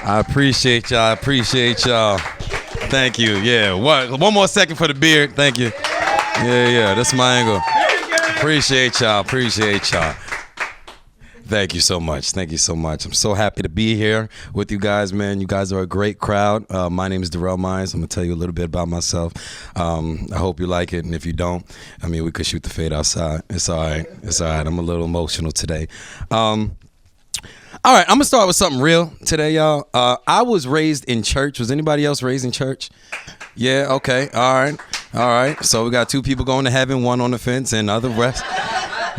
I appreciate y'all. I appreciate y'all. Thank you. Yeah. One more second for the beard. Thank you. Yeah. That's my angle. Appreciate y'all. Appreciate y'all. Thank you so much. Thank you so much. I'm so happy to be here with you guys, man. You guys are a great crowd. My name is Derrell Meyers. I'm going to tell you a little bit about myself. I hope you like it. And if you don't, I mean, we could shoot the fade outside. It's all right. It's all right. I'm a little emotional today. All right, I'm going to start with something real today, y'all. I was raised in church. Was anybody else raised in church? Yeah, okay. All right. So we got two people going to heaven, one on the fence, and the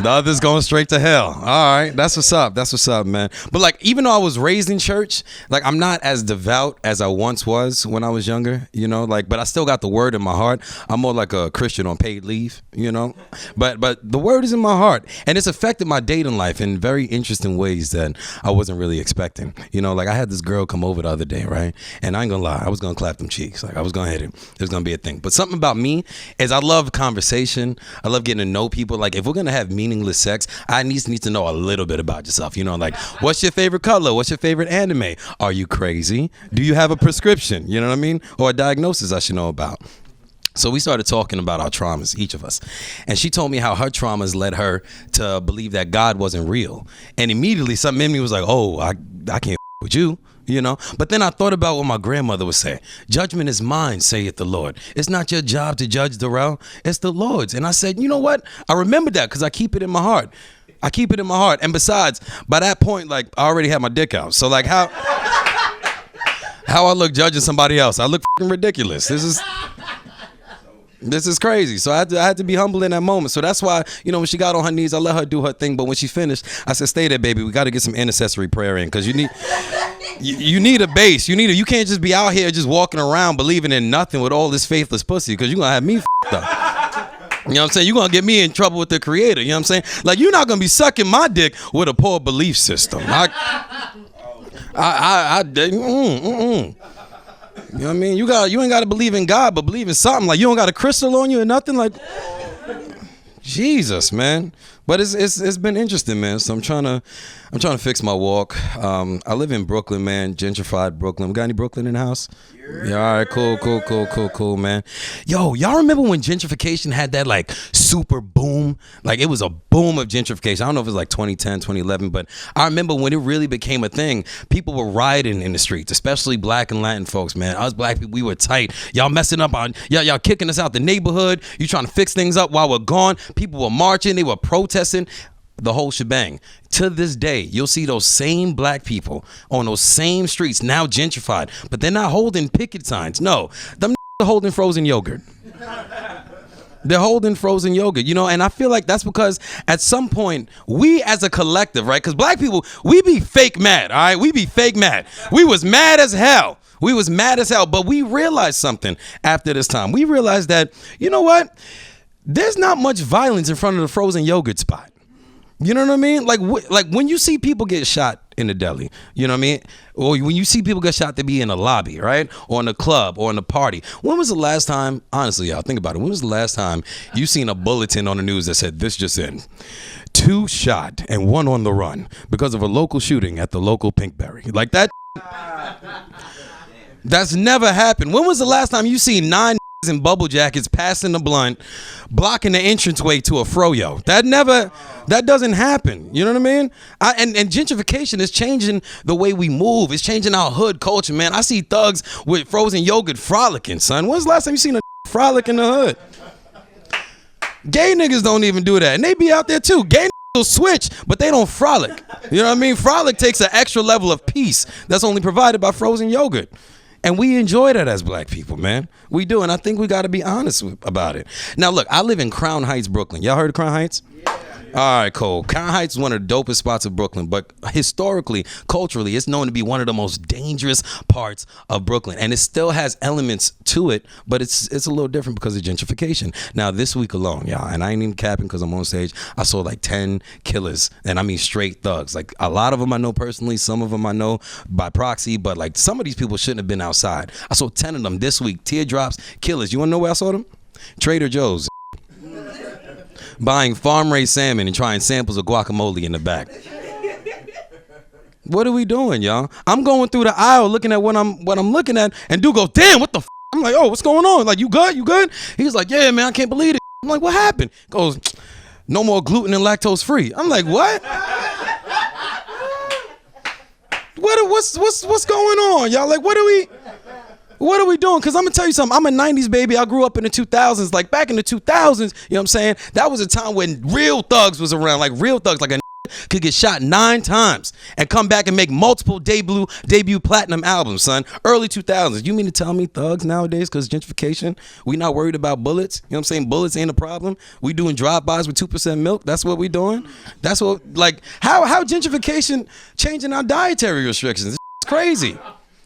other's going straight to hell. All right. That's what's up. That's what's up, man. But like, even though I was raised in church, like I'm not as devout as I once was when I was younger, you know, like, but I still got the word in my heart. I'm more like a Christian on paid leave, you know, but the word is in my heart, and it's affected my dating life in very interesting ways that I wasn't really expecting. You know, like I had this girl come over the other day, right? And I ain't gonna lie, I was gonna clap them cheeks. Like I was gonna hit it. There's gonna be a thing. But something about me is I love conversation. I love getting to know people. Like if we're gonna have meaningless sex, I need to know a little bit about yourself. You know, like what's your favorite color? What's your favorite anime? Are you crazy? Do you have a prescription? You know what I mean? Or a diagnosis I should know about. So we started talking about our traumas, each of us. And she told me how her traumas led her to believe that God wasn't real. And immediately something in me was like, oh, I can't with you. You know, but then I thought about what my grandmother would say. Judgment is mine, saith the Lord. It's not your job to judge, Derrell. It's the Lord's. And I said, you know what? I remember that because I keep it in my heart. I keep it in my heart. And besides, by that point, like I already had my dick out. So like how I look judging somebody else, I look fucking ridiculous. This is crazy. So I had to be humble in that moment. So that's why, you know, when she got on her knees, I let her do her thing. But when she finished, I said, stay there, baby. We got to get some intercessory prayer in because you need a base. You can't just be out here just walking around believing in nothing with all this faithless pussy because you're going to have me f***ed up. You know what I'm saying? You're going to get me in trouble with the creator. You know what I'm saying? Like, you're not going to be sucking my dick with a poor belief system. You know what I mean? You ain't got to believe in God, but believe in something. Like you don't got a crystal on you or nothing. Like Jesus, man. But it's been interesting, man. So I'm trying to fix my walk. I live in Brooklyn, man. Gentrified Brooklyn. We got any Brooklyn in the house? Yeah, all right, cool, man. Yo, y'all remember when gentrification had that like super boom? Like it was a boom of gentrification. I don't know if it was like 2010, 2011, but I remember when it really became a thing. People were rioting in the streets, especially black and Latin folks, man. Us black people, we were tight. Y'all messing up on, y'all kicking us out the neighborhood. You trying to fix things up while we're gone. People were marching, they were protesting. The whole shebang. To this day, you'll see those same black people on those same streets now gentrified, but they're not holding picket signs. No, them are holding frozen yogurt. They're holding frozen yogurt, you know, and I feel like that's because at some point we as a collective, right? Because black people, we be fake mad, all right? We be fake mad. We was mad as hell. But we realized something after this time. We realized that, you know what? There's not much violence in front of the frozen yogurt spot. You know what I mean? Like when you see people get shot in the deli, you know what I mean? Or when you see people get shot, they be in a lobby, right? Or in a club or in a party. When was the last time, honestly, y'all, think about it. When was the last time you seen a bulletin on the news that said, this just in, 2 shot and 1 on the run because of a local shooting at the local Pinkberry? Like that, that's never happened. When was the last time you seen 9 in bubble jackets passing the blunt, blocking the entranceway to a froyo? That doesn't happen. You know what I mean? And gentrification is changing the way we move. It's changing our hood culture, man. I see thugs with frozen yogurt frolicking, son. When's the last time you seen a frolic in the hood? Gay niggas don't even do that, and they be out there too. Gay niggas will switch, but they don't frolic. You know what I mean? Frolic takes an extra level of peace that's only provided by frozen yogurt. And we enjoy that as black people, man. We do, and I think we got to be honest about it. Now, look, I live in Crown Heights, Brooklyn. Y'all heard of Crown Heights? Yeah. All right, cool. Crown Heights is one of the dopest spots of Brooklyn, but historically, culturally, it's known to be one of the most dangerous parts of Brooklyn, and it still has elements to it, but it's a little different because of gentrification. Now, this week alone, y'all, and I ain't even capping because I'm on stage, I saw like 10 killers, and I mean straight thugs. Like a lot of them I know personally, some of them I know by proxy, but like some of these people shouldn't have been outside. I saw 10 of them this week, teardrops, killers. You want to know where I saw them? Trader Joe's. Buying farm-raised salmon and trying samples of guacamole in the back. What are we doing, y'all? I'm going through the aisle looking at what I'm looking at, and dude goes, damn, what the f? I'm like, oh, what's going on? Like, you good? You good? He's like, yeah, man, I can't believe it. I'm like, what happened? Goes, no more gluten and lactose free. I'm like, what? What's going on, y'all? Like, what are we doing? Because I'm going to tell you something. I'm a 90s baby. I grew up in the 2000s. Like, back in the 2000s, you know what I'm saying? That was a time when real thugs was around. Like, real thugs. Like, a could get shot 9 times and come back and make multiple debut platinum albums, son. Early 2000s. You mean to tell me thugs nowadays, because gentrification, we not worried about bullets? You know what I'm saying? Bullets ain't a problem. We doing drive-bys with 2% milk. That's what we doing. That's what, like, how gentrification changing our dietary restrictions? It's crazy.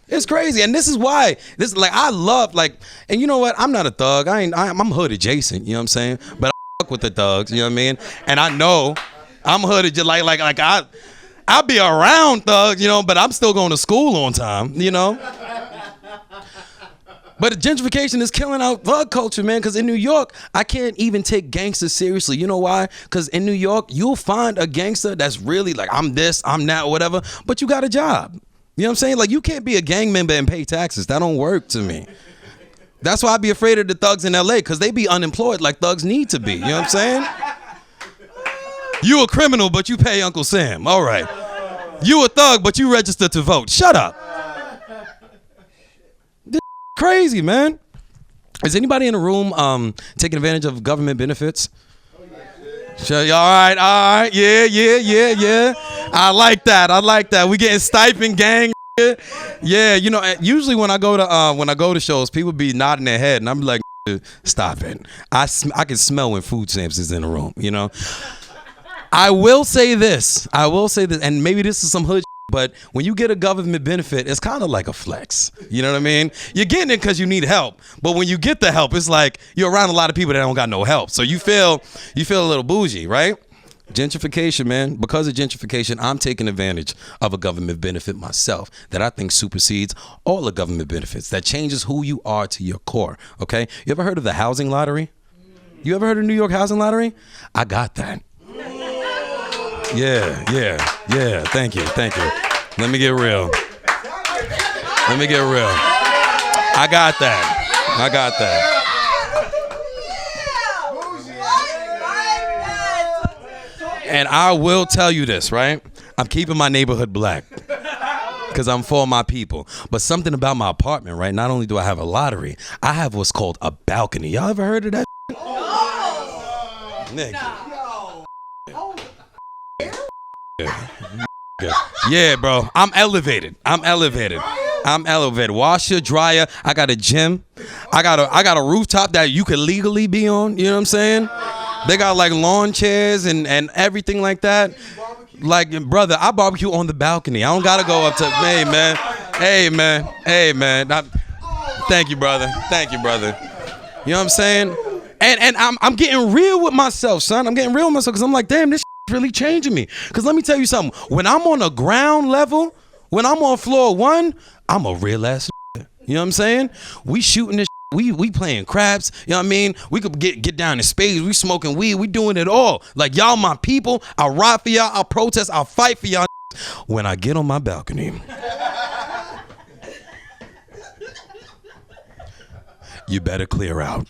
It's crazy. And this is why, I love, like, and you know what? I'm not a thug. I'm hood adjacent, you know what I'm saying? But I fuck with the thugs, you know what I mean? And I know I'm hooded just like I'll be around thugs, you know, but I'm still going to school on time, you know. But gentrification is killing out thug culture, man, because in New York, I can't even take gangsters seriously. You know why? Because in New York, you'll find a gangster that's really like, I'm this, I'm that, whatever, but you got a job. You know what I'm saying? Like, you can't be a gang member and pay taxes. That don't work to me. That's why I be afraid of the thugs in LA, because they be unemployed like thugs need to be. You know what I'm saying? You a criminal, but you pay Uncle Sam. All right. You a thug, but you register to vote. Shut up. This crazy, man. Is anybody in the room taking advantage of government benefits? All right. Yeah. I like that. We getting stipend, gang. Yeah, you know, usually when I go to shows, people be nodding their head, and I'm like, stop it. I can smell when food stamps is in the room, you know. I will say this, and maybe this is some hood shit, but when you get a government benefit, it's kind of like a flex. You know what I mean? You're getting it because you need help, but when you get the help, it's like you're around a lot of people that don't got no help, so you feel a little bougie, right? Gentrification, man. Because of gentrification, I'm taking advantage of a government benefit myself that I think supersedes all the government benefits, that changes who you are to your core, okay? You ever heard of the housing lottery? You ever heard of New York housing lottery? I got that. Yeah. Thank you. Let me get real. I got that. And I will tell you this, right? I'm keeping my neighborhood black because I'm for my people. But something about my apartment, right? Not only do I have a lottery, I have what's called a balcony. Y'all ever heard of that? Nigga. Yeah, bro. I'm elevated. Washer, dryer. I got a gym. I got a rooftop that you could legally be on. You know what I'm saying? They got like lawn chairs and everything like that. Like, brother, I barbecue on the balcony. I don't gotta go up to, hey man. Thank you, brother. You know what I'm saying? And I'm getting real with myself, son. I'm getting real with myself because I'm like, damn, this really changing me. Because let me tell you something. When I'm on a ground level, when I'm on floor 1, I'm a real ass. You know what I'm saying? We shooting this. We playing craps, you know what I mean? We could get down in spades, we smoking weed, we doing it all. Like, y'all my people, I'll ride for y'all, I'll protest, I'll fight for y'all. When I get on my balcony, you better clear out.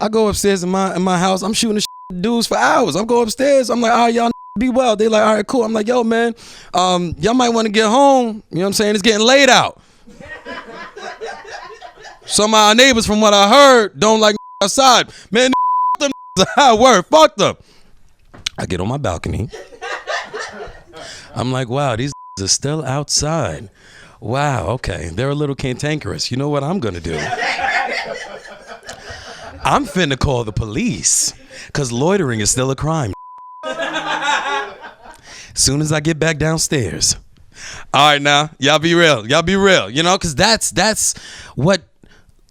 I go upstairs in my house, I'm shooting the dudes for hours. I'm going upstairs, I'm like, all right, y'all be well. They like, all right, cool. I'm like, yo, man, y'all might want to get home. You know what I'm saying? It's getting late out. Some of our neighbors, from what I heard, don't like outside. Man, them word, fuck them. I get on my balcony. I'm like, wow, these are still outside. Wow, okay. They're a little cantankerous. You know what I'm gonna do? I'm finna call the police, because loitering is still a crime. Soon as I get back downstairs. All right, now, y'all be real, you know, because that's what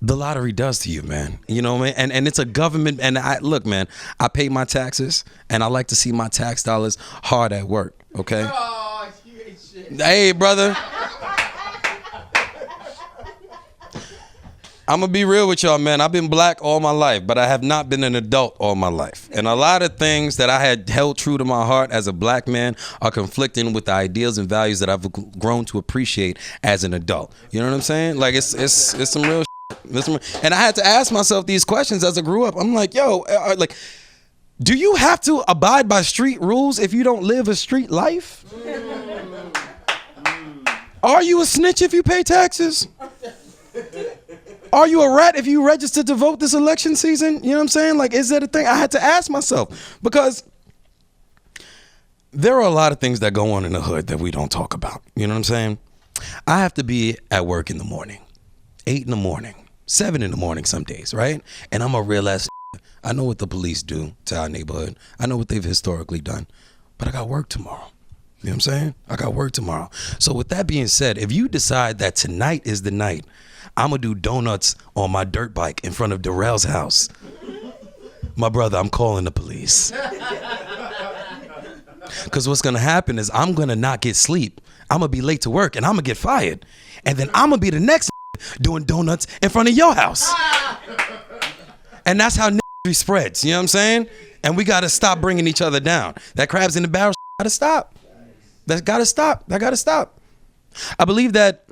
the lottery does to you, man. You know what I mean? And it's a government, and look, man, I pay my taxes, and I like to see my tax dollars hard at work, okay? Oh, you ain't shit. Hey, brother. I'm gonna be real with y'all, man. I've been black all my life, but I have not been an adult all my life. And a lot of things that I had held true to my heart as a black man are conflicting with the ideals and values that I've grown to appreciate as an adult. You know what I'm saying? Like it's some real shit. And I had to ask myself these questions as I grew up. I'm like, yo, like, do you have to abide by street rules if you don't live a street life? Are you a snitch if you pay taxes? Are you a rat if you registered to vote this election season? You know what I'm saying? Like, is that a thing? I had to ask myself because there are a lot of things that go on in the hood that we don't talk about. You know what I'm saying? I have to be at work in the morning, 8 in the morning, 7 in the morning some days, right? And I'm a real ass. I know what the police do to our neighborhood. I know what they've historically done, but I got work tomorrow. You know what I'm saying? I got work tomorrow. So with that being said, if you decide that tonight is the night, I'm gonna do donuts on my dirt bike in front of Derrell's house, my brother, I'm calling the police. Because what's gonna happen is I'm gonna not get sleep. I'm gonna be late to work and I'm gonna get fired. And then I'm gonna be the next doing donuts in front of your house. And that's how spreads, you know what I'm saying? And we gotta stop bringing each other down. That crabs in the barrel gotta stop. That gotta stop. That gotta stop. I believe that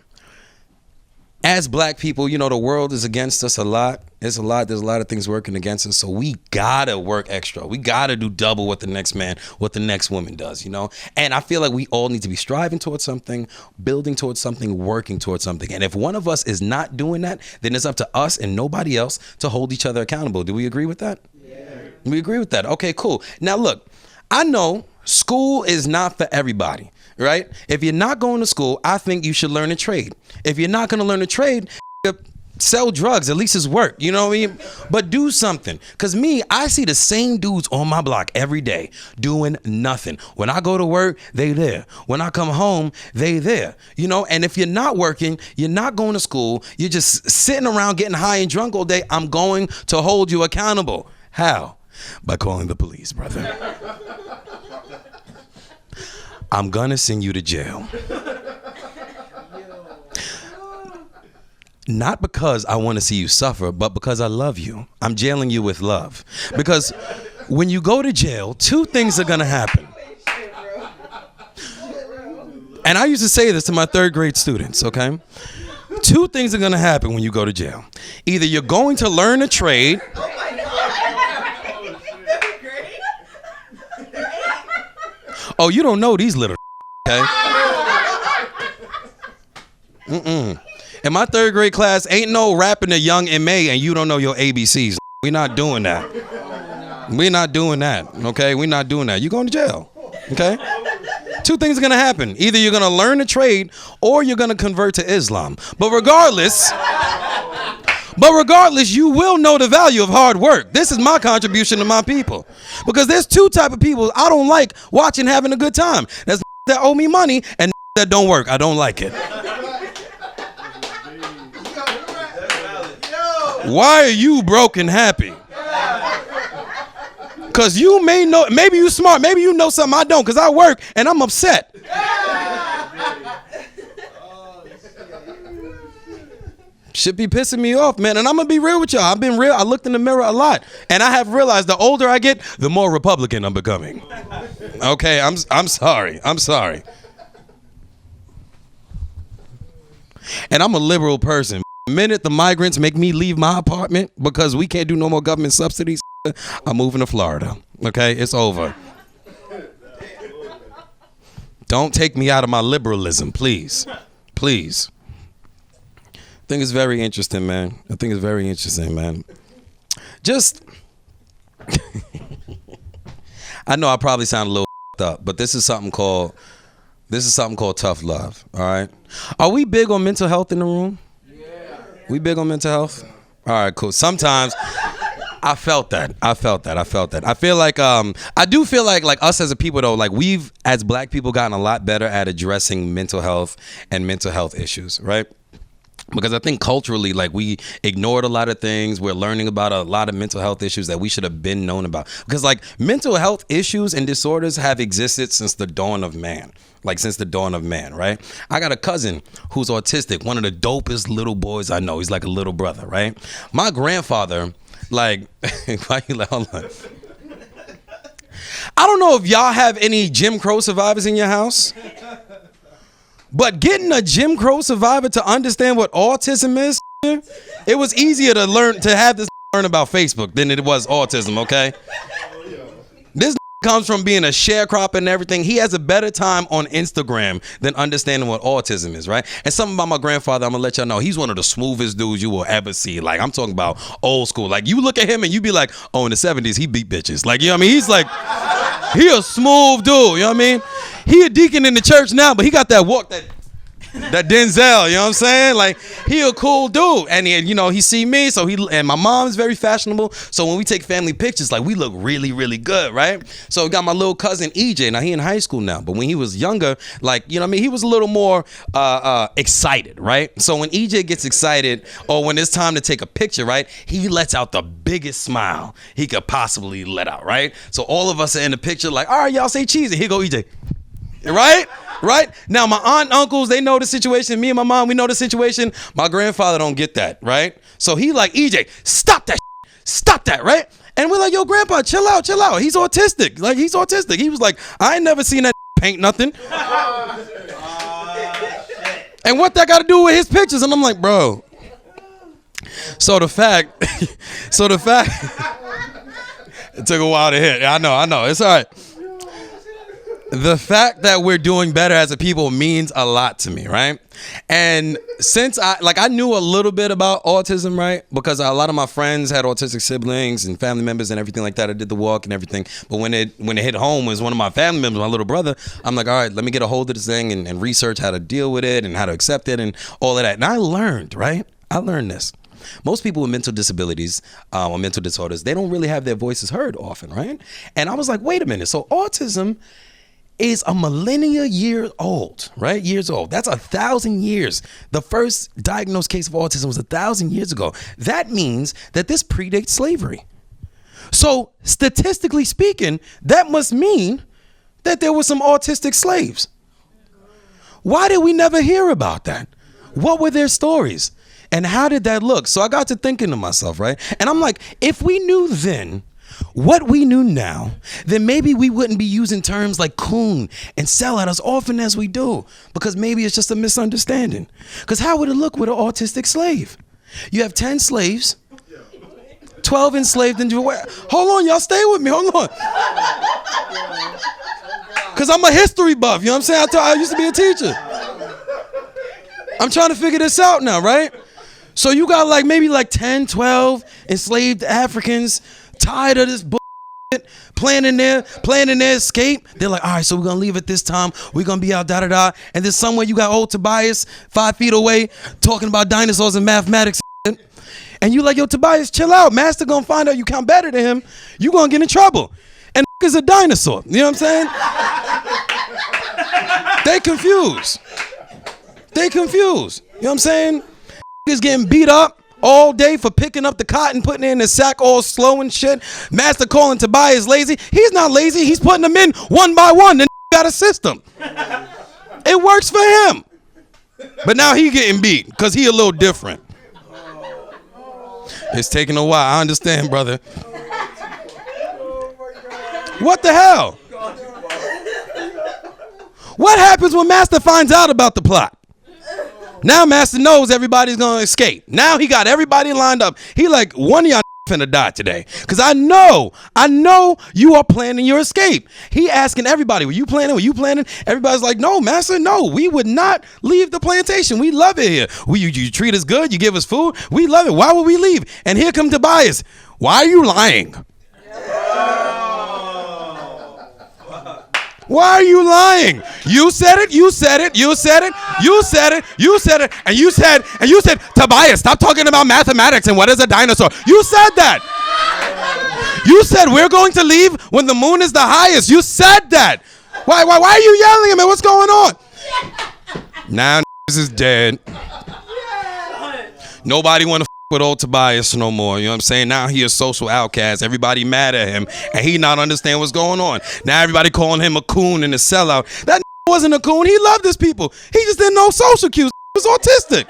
as black people, you know, the world is against us a lot. There's a lot of things working against us. So we gotta work extra. We gotta do double what the next man, what the next woman does, you know? And I feel like we all need to be striving towards something, building towards something, working towards something. And if one of us is not doing that, then it's up to us and nobody else to hold each other accountable. Do we agree with that? Yeah. We agree with that. Okay, cool. Now look, I know school is not for everybody. Right? If you're not going to school, I think you should learn a trade. If you're not going to learn a trade, sell drugs. At least it's work. You know what I mean? But do something. Because me, I see the same dudes on my block every day doing nothing. When I go to work, they there. When I come home, they there. You know? And if you're not working, you're not going to school, you're just sitting around getting high and drunk all day, I'm going to hold you accountable. How? By calling the police, brother. I'm gonna send you to jail. Not because I want to see you suffer, but because I love you. I'm jailing you with love. Because when you go to jail, 2 things are gonna happen. And I used to say this to my 3rd grade students, okay? 2 things are gonna happen when you go to jail. Either you're going to learn a trade. Oh, you don't know these little okay? In my 3rd grade class, ain't no rapping a young M.A. and you don't know your ABCs. We're not doing that. We're not doing that, okay? We're not doing that. You're going to jail, okay? 2 things are going to happen. Either you're going to learn a trade or you're going to convert to Islam. But regardless, you will know the value of hard work. This is my contribution to my people. Because there's 2 type of people I don't like watching having a good time. There's that owe me money and that don't work. I don't like it. Why are you broke and happy? Because you may know, maybe you smart, maybe you know something I don't because I work and I'm upset. Should be pissing me off, man. And I'm going to be real with y'all. I've been real. I looked in the mirror a lot. And I have realized the older I get, the more Republican I'm becoming. Okay, I'm sorry. I'm sorry. And I'm a liberal person. The minute the migrants make me leave my apartment because we can't do no more government subsidies, I'm moving to Florida. Okay, it's over. Don't take me out of my liberalism, please. Please. I think it's very interesting, man. Just, I know I probably sound a little up, but this is something called tough love. All right. Are we big on mental health in the room? Yeah. We big on mental health? All right, cool. Sometimes I felt that. I feel like I do feel like us as a people though, like we've as black people gotten a lot better at addressing mental health and mental health issues, right? Because I think culturally, like, we ignored a lot of things. We're learning about a lot of mental health issues that we should have been known about. Because, like, mental health issues and disorders have existed since the dawn of man. Like, since the dawn of man, right? I got a cousin who's autistic, one of the dopest little boys I know. He's like a little brother, right? My grandfather, like, why you like, hold on. I don't know if y'all have any Jim Crow survivors in your house. But getting a Jim Crow survivor to understand what autism is, it was easier to have this learn about Facebook than it was autism, okay? This comes from being a sharecropper and everything. He has a better time on Instagram than understanding what autism is, right? And something about my grandfather, I'm gonna let y'all know, he's one of the smoothest dudes you will ever see. Like, I'm talking about old school. Like, you look at him and you be like, oh, in the 70s, he beat bitches. Like, you know what I mean? He's like, he a smooth dude, you know what I mean? He a deacon in the church now, but he got that walk, that Denzel, you know what I'm saying? Like, he a cool dude. And he see me, so and my mom's very fashionable. So when we take family pictures, like, we look really, really good, right? So we got my little cousin EJ. Now he in high school now, but when he was younger, like, you know what I mean, he was a little more excited, right? So when EJ gets excited, or when it's time to take a picture, right, he lets out the biggest smile he could possibly let out, right? So all of us are in the picture like, all right, y'all say cheese, and here go EJ. Right? Now, my aunt and uncles, they know the situation. Me and my mom, we know the situation. My grandfather don't get that, right? So he like, EJ, stop that shit. Stop that, right? And we're like, yo, grandpa, chill out. He's autistic. Like, he's autistic. He was like, I ain't never seen that paint nothing. And what that got to do with his pictures? And I'm like, bro. So the fact, it took a while to hit. I know. It's all right. The fact that we're doing better as a people means a lot to me, right? And since I knew a little bit about autism, right? Because a lot of my friends had autistic siblings and family members and everything like that. I did the walk and everything. But when it hit home, was one of my family members, my little brother, I'm like, all right, let me get a hold of this thing and research how to deal with it and how to accept it and all of that. And I learned, right? I learned this. Most people with mental disabilities or mental disorders, they don't really have their voices heard often, right? And I was like, wait a minute. So autism is a millennia year old, right? Years old. That's 1,000 years. The first diagnosed case of autism was 1,000 years ago. That means that this predates slavery. So statistically speaking, that must mean that there were some autistic slaves. Why did we never hear about that? What were their stories? And how did that look? So I got to thinking to myself, right? And I'm like, if we knew then what we knew now, then maybe we wouldn't be using terms like coon and sellout as often as we do, because maybe it's just a misunderstanding. Because how would it look with an autistic slave? You have 10 slaves, 12 enslaved into hold on, y'all stay with me, hold on. Because I'm a history buff, you know what I'm saying? I used to be a teacher. I'm trying to figure this out now, right? So you got maybe 10, 12 enslaved Africans tired of this bullshit, planning their escape. They're like, all right, so we're gonna leave at this time. We're gonna be out, da-da-da. And then somewhere you got old Tobias 5 feet away talking about dinosaurs and mathematics. And you like, yo, Tobias, chill out. Master gonna find out you count better than him. You gonna get in trouble. And is a dinosaur. You know what I'm saying? They confused. You know what I'm saying? Is getting beat up all day for picking up the cotton, putting it in the sack all slow and shit. Master calling Tobias lazy. He's not lazy. He's putting them in one by one. The got a system. It works for him. But now he getting beat because he a little different. It's taking a while. I understand, brother. What the hell? What happens when Master finds out about the plot? Now Master knows everybody's gonna escape. Now he got everybody lined up. He like, one of y'all finna die today. Cause I know you are planning your escape. He asking everybody, were you planning? Everybody's like, no, Master, no, we would not leave the plantation. We love it here. You treat us good, you give us food. We love it. Why would we leave? And here come Tobias. Why are you lying? Why are you lying? You said it, and you said, Tobias, stop talking about mathematics and what is a dinosaur. You said that. You said we're going to leave when the moon is the highest. You said that. Why are you yelling at me? What's going on? Now this is dead. Nobody want to with old Tobias no more. You know what I'm saying? Now he a social outcast. Everybody mad at him, and he not understand what's going on. Now everybody calling him a coon and a sellout. That wasn't a coon. He loved his people. He just didn't know social cues. He was autistic.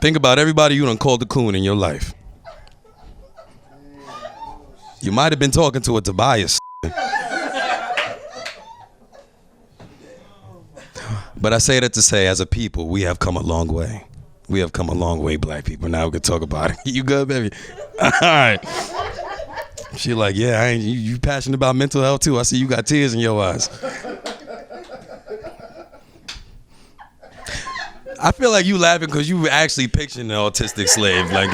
Think about everybody you done called a coon in your life. You might have been talking to a Tobias. But I say that to say, as a people, we have come a long way. We have come a long way, black people. Now we can talk about it. You good, baby? All right. She like, yeah, you passionate about mental health too. I see you got tears in your eyes. I feel like you laughing because you were actually picturing the autistic slave, like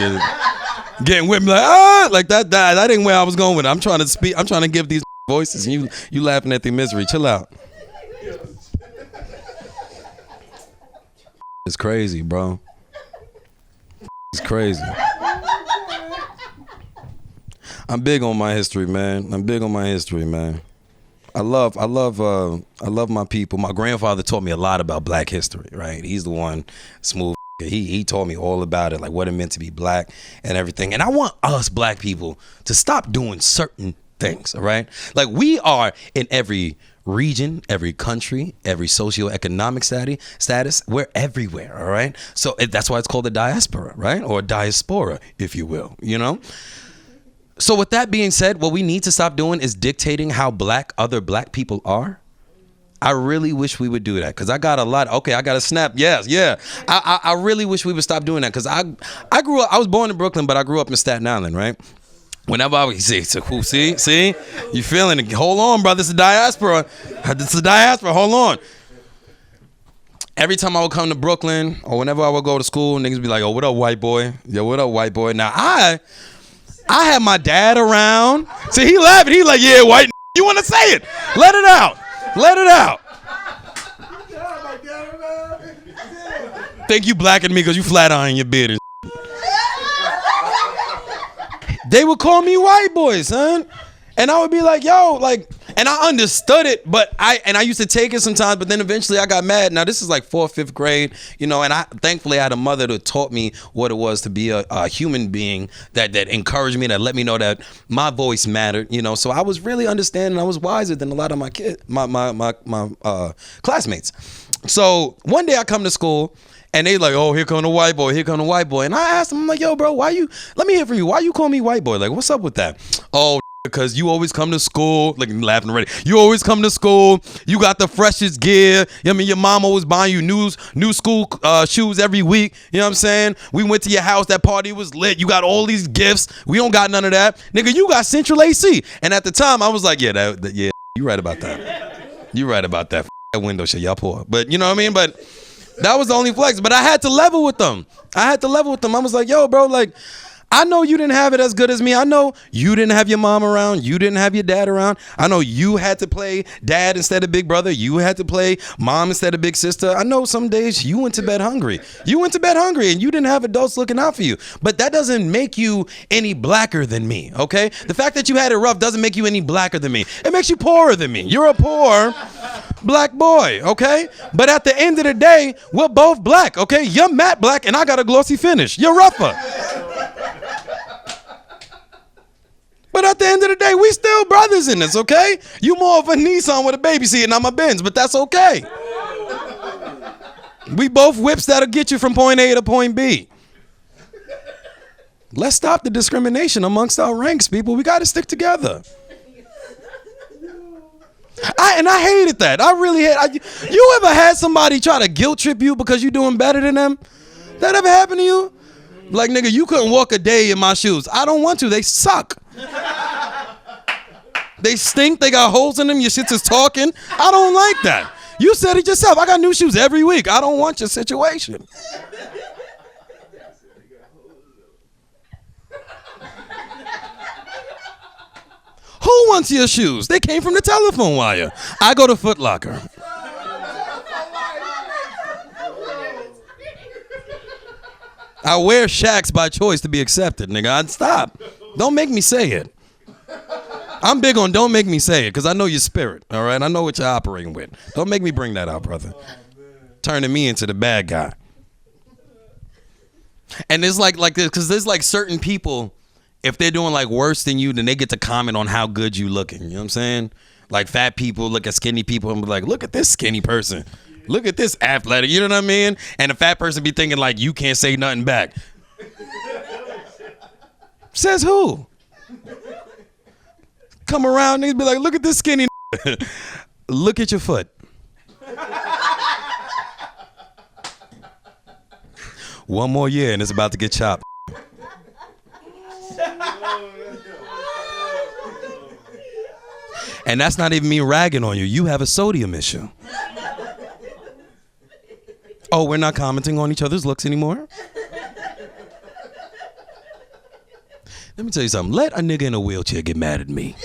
getting with me, like that. That ain't where I was going with it. I'm trying to speak. I'm trying to give these voices, and you laughing at their misery. Chill out. It's crazy, bro. It's crazy. I'm big on my history, man. I love my people. My grandfather taught me a lot about black history, right? He's the one smooth. He told me all about it, like what it meant to be black and everything. And I want us black people to stop doing certain things, all right? Like we are in every region, every country, every socioeconomic status, we're everywhere, all right? So that's why it's called the diaspora, right? Or diaspora, if you will, you know? So with that being said, what we need to stop doing is dictating how other black people are. I really wish we would do that because I got a lot. Okay, I got a snap. Yes, yeah. I really wish we would stop doing that because I grew up, I was born in Brooklyn, but I grew up in Staten Island, right? Whenever I would see, you feeling it. Hold on, brother. It's a diaspora. Hold on. Every time I would come to Brooklyn or whenever I would go to school, niggas be like, "Oh, what up, white boy? Yo, what up, white boy?" Now I had my dad around. See, he laughing. He like, "Yeah, white. You want to say it? Let it out. Let it out." Think you blacking me because you flat iron your beard and they would call me white boy, son. And I would be like, yo, like, and I understood it, but I used to take it sometimes, but then eventually I got mad. Now this is like 4th, 5th grade, you know, and thankfully I had a mother that taught me what it was to be a human being that encouraged me, that let me know that my voice mattered, you know. So I was really understanding. I was wiser than a lot of my classmates. So one day I come to school and they like, "Oh, here come the white boy, here come the white boy." And I asked them, I'm like, "Yo, bro, let me hear from you. Why you call me white boy? Like, what's up with that?" "Oh, because you always come to school," like laughing already. "You always come to school. You got the freshest gear. I mean, your mom always buying you new school shoes every week. You know what I'm saying? We went to your house. That party was lit. You got all these gifts. We don't got none of that. Nigga, you got Central AC." And at the time, I was like, yeah, yeah, you right about that. You right about that. That window shit, y'all poor. But you know what I mean? But that was the only flex. But I had to level with them. I was like, yo, bro, like, I know you didn't have it as good as me. I know you didn't have your mom around. You didn't have your dad around. I know you had to play dad instead of big brother. You had to play mom instead of big sister. I know some days you went to bed hungry. And you didn't have adults looking out for you. But that doesn't make you any blacker than me, okay? The fact that you had it rough doesn't make you any blacker than me. It makes you poorer than me. You're a poor black boy, okay? But at the end of the day, we're both black, okay? You're matte black and I got a glossy finish. You're rougher. But at the end of the day, we still brothers in this, okay? You more of a Nissan with a baby seat and I'm a Benz, but that's okay. We both whips that'll get you from point A to point B. Let's stop the discrimination amongst our ranks, people. We got to stick together. I hated that. I really hated. You ever had somebody try to guilt trip you because you're doing better than them? That ever happened to you? Like, nigga, you couldn't walk a day in my shoes. I don't want to. They suck. They stink. They got holes in them. Your shit is talking. I don't like that. You said it yourself. I got new shoes every week. I don't want your situation. Who wants your shoes? They came from the telephone wire. I go to Foot Locker. I wear Shacks by choice to be accepted, nigga. I'd stop. Don't make me say it. I'm big on don't make me say it, because I know your spirit, all right? I know what you're operating with. Don't make me bring that out, brother. Turning me into the bad guy. And it's like this, because there's like certain people, if they're doing like worse than you, then they get to comment on how good you looking. You know what I'm saying? Like fat people look at skinny people and be like, look at this skinny person. Look at this athletic. You know what I mean? And a fat person be thinking like, you can't say nothing back. Says who? Come around, niggas be like, look at this skinny. Look at your foot. One more year and it's about to get chopped. And that's not even me ragging on you. You have a sodium issue. Oh, we're not commenting on each other's looks anymore? Let me tell you something. Let a nigga in a wheelchair get mad at me.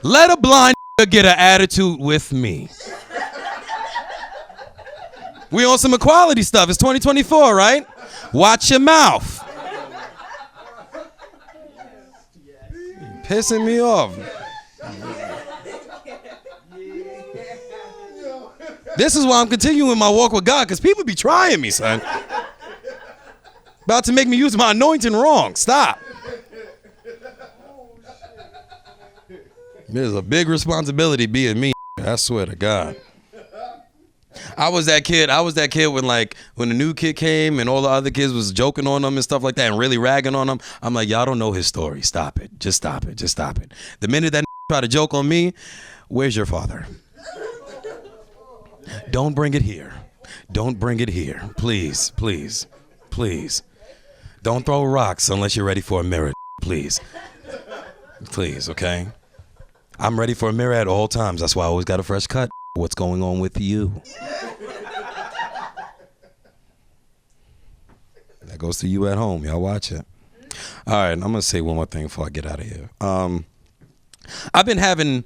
Let a blind nigga get an attitude with me. We on some equality stuff. It's 2024, right? Watch your mouth. Pissing me off. This is why I'm continuing my walk with God, because people be trying me, son. About to make me use my anointing wrong. Stop. There's a big responsibility being me. I swear to God. I was that kid when the new kid came and all the other kids was joking on him and stuff like that and really ragging on him. I'm like, y'all don't know his story. Stop it. Just stop it. Just stop it. The minute that try to joke on me, where's your father? Don't bring it here. Don't bring it here. Please, please, please. Don't throw rocks unless you're ready for a mirror. Please. Please, okay? I'm ready for a mirror at all times. That's why I always got a fresh cut. What's going on with you? That goes to you at home. Y'all watch it. All right, I'm going to say one more thing before I get out of here. I've been at an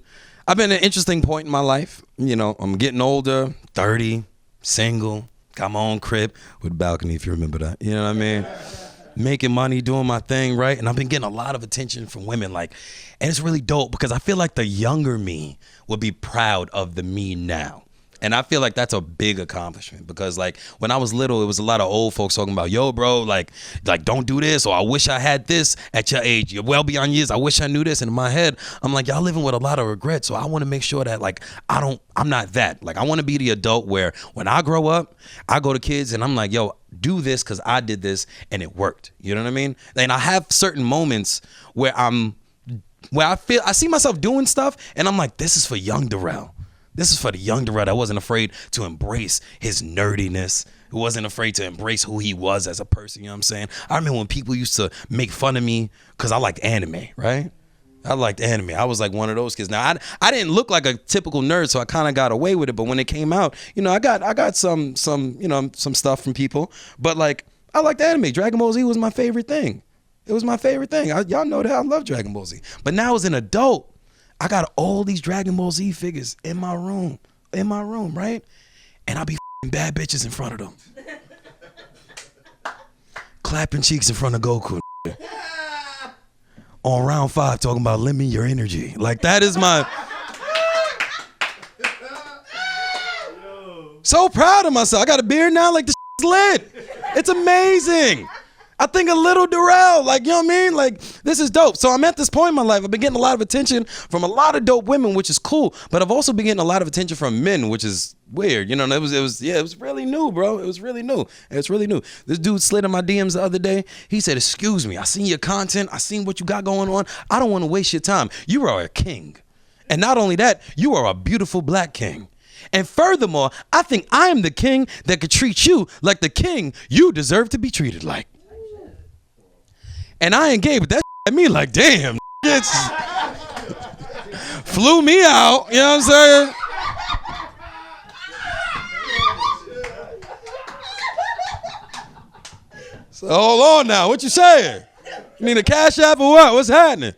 interesting point in my life. You know, I'm getting older, 30, single, got my own crib with a balcony, if you remember that. You know what I mean? Making money, doing my thing, right? And I've been getting a lot of attention from women, and it's really dope because I feel like the younger me would be proud of the me now. And I feel like that's a big accomplishment because when I was little, it was a lot of old folks talking about, yo, bro, like don't do this, or I wish I had this at your age. You're well beyond years. I wish I knew this. And in my head, I'm like, y'all living with a lot of regret. So I want to make sure that I'm not that. I want to be the adult where when I grow up, I go to kids and I'm like, yo, do this because I did this and it worked. You know what I mean? And I have certain moments where I see myself doing stuff and I'm like, this is for young Derrell. This is for the young Derrell that wasn't afraid to embrace his nerdiness, who wasn't afraid to embrace who he was as a person, you know what I'm saying? I remember when people used to make fun of me because I liked anime, right? I liked anime. I was like one of those kids. Now, I didn't look like a typical nerd, so I kind of got away with it. But when it came out, I got some stuff from people. But I liked anime. Dragon Ball Z was my favorite thing. It was my favorite thing. Y'all know that I love Dragon Ball Z. But now as an adult, I got all these Dragon Ball Z figures in my room, right? And I be bad bitches in front of them. Clapping cheeks in front of Goku. On round 5 talking about lend me your energy. That is my... So proud of myself. I got a beard now, this lit. It's amazing. I think a little Derrell, you know what I mean? This is dope. So I'm at this point in my life. I've been getting a lot of attention from a lot of dope women, which is cool. But I've also been getting a lot of attention from men, which is weird. It was really new, bro. It was really new. It's really new. This dude slid in my DMs the other day. He said, excuse me, I seen your content. I seen what you got going on. I don't want to waste your time. You are a king. And not only that, you are a beautiful black king. And furthermore, I think I am the king that could treat you like the king you deserve to be treated like. And I ain't gay, but that at me damn, it's flew me out, you know what I'm saying? So hold on now, what you saying? You need a cash app or what? What's happening?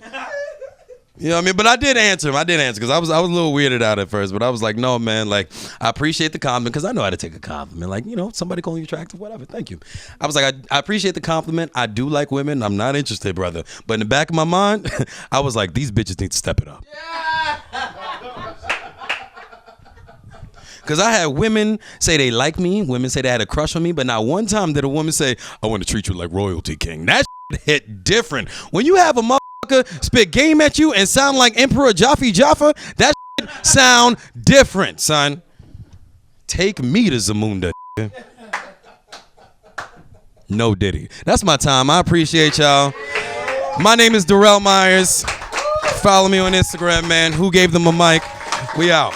You know what I mean? But I did answer him. Because I was a little weirded out at first. But I was like, no, man, like, I appreciate the compliment because I know how to take a compliment. Like, somebody calling you attractive, whatever. Thank you. I was like, I appreciate the compliment. I do like women. I'm not interested, brother. But in the back of my mind, I was like, these bitches need to step it up. Because I had women say they like me. Women say they had a crush on me. But not one time did a woman say, I want to treat you like royalty, king. That hit different. When you have a motherfucker spit game at you and sound like Emperor Jaffa, that sound different, son. Take me to Zamunda. No Diddy. That's my time. I appreciate y'all. My name is Derrell Meyers. Follow me on Instagram, man. Who gave them a mic? We out.